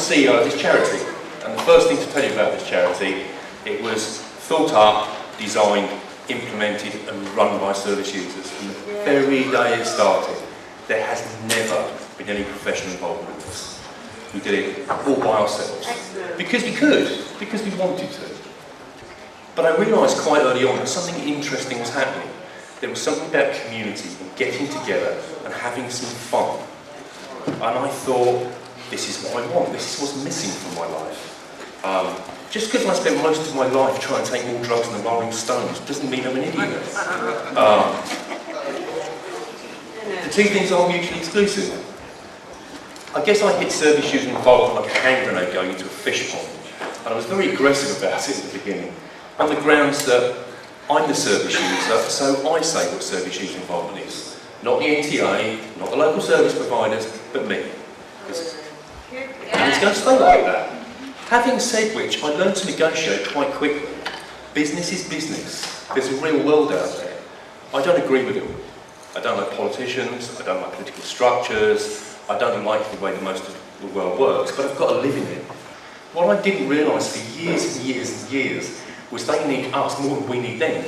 CEO of this charity, and the first thing to tell you about this charity, it was thought up, designed, implemented and run by service users. From the very day it started, there has never been any professional involvement with this. We did it all by ourselves. Because we could, because we wanted to. But I realised quite early on that something interesting was happening. There was something about community and getting together and having some fun. And I thought, this is what I want, this is what's missing from my life. Just because I spent most of my life trying to take more drugs than the Rolling Stones doesn't mean I'm an idiot. The two things are mutually exclusive. I guess I hit service user involvement like a hand grenade going into a fish pond. And I was very aggressive about it at the beginning, on the grounds that I'm the service user, so I say what service user involvement is. Not the NTA, not the local service providers, but me. And it's going to stay like that. Having said which, I learned to negotiate quite quickly. Business is business. There's a real world out there. I don't agree with it. I don't like politicians, I don't like political structures, I don't like the way that most of the world works, but I've got to live in it. What I didn't realise for years and years and years was they need us more than we need them.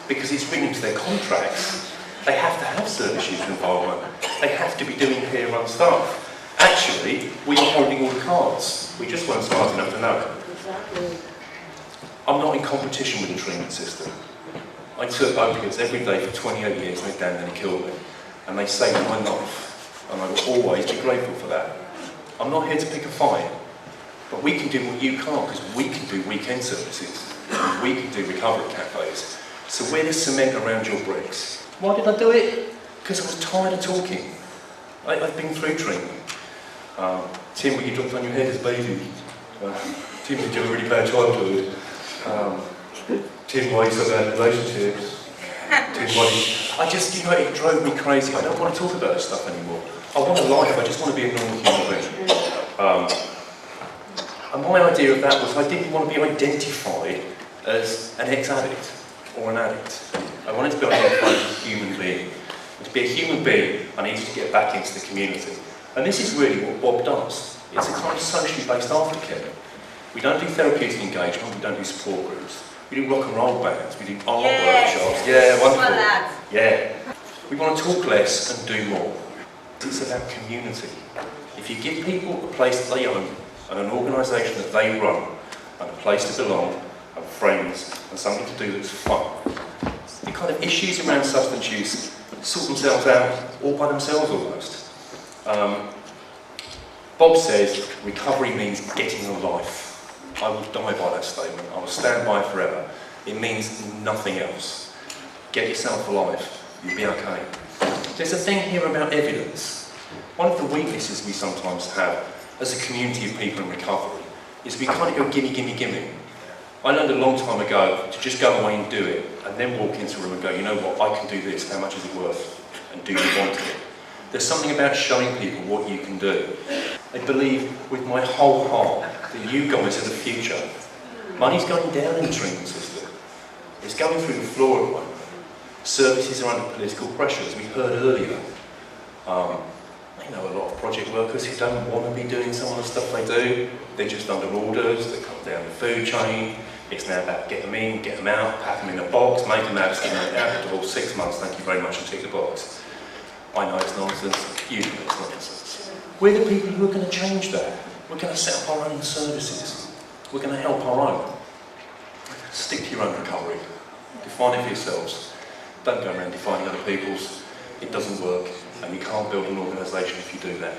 Because it's written into their contracts. They have to have service user involvement. They have to be doing peer-run stuff. Actually, we are holding all the cards. We just weren't smart enough to know it. Exactly. I'm not in competition with the treatment system. I took opiates every day for 28 years and they damn nearly killed me. And they saved my life. And I will always be grateful for that. I'm not here to pick a fight. But we can do what you can't, because we can do weekend services. We can do recovery cafes. So we're the cement around your bricks. Why did I do it? Because I was tired of talking. I've been through treatment. Tim, what you dropped on your head as a baby. Tim, did you have a really bad childhood? Tim, why are you so bad in relationships? Tim, why I just, it drove me crazy. I don't want to talk about this stuff anymore. I want a life, I just want to be a normal human being. And my idea of that was I didn't want to be identified as an ex-addict or an addict. I wanted to be identified as a human being. And to be a human being, I needed to get back into the community. And this is really what BoB does. It's a kind of socially based aftercare. We don't do therapeutic engagement, we don't do support groups. We do rock and roll bands, we do art workshops. Yeah, wonderful. Yeah. We want to talk less and do more. It's about community. If you give people a place that they own, and an organisation that they run, and a place to belong, and friends, and something to do that's fun, the kind of issues around substance use sort themselves out all by themselves almost. BoB says recovery means getting a life. I will die by that statement. I will stand by it forever. It means nothing else. Get yourself a life. You'll be okay. There's a thing here about evidence. One of the weaknesses we sometimes have as a community of people in recovery is we kind of go gimme, gimme, gimme. I learned a long time ago to just go away and do it, and then walk into a room and go, you know what, I can do this, how much is it worth? And do you want it? There's something about showing people what you can do. I believe with my whole heart that you guys are the future. Money's going down in the treatment system. It's going through the floor at the moment. Services are under political pressure, as we heard earlier. I know a lot of project workers who don't want to be doing some of the stuff they do. They're just under orders, they come down the food chain. It's now about get them in, get them out, pack them in a box, make them out, get them out the door, 6 months, thank you very much, and tick the box. I know it's nonsense, you know it's nonsense. We're the people who are going to change that. We're going to set up our own services. We're going to help our own. Stick to your own recovery. Define it for yourselves. Don't go around defining other people's. It doesn't work, and you can't build an organisation if you do that.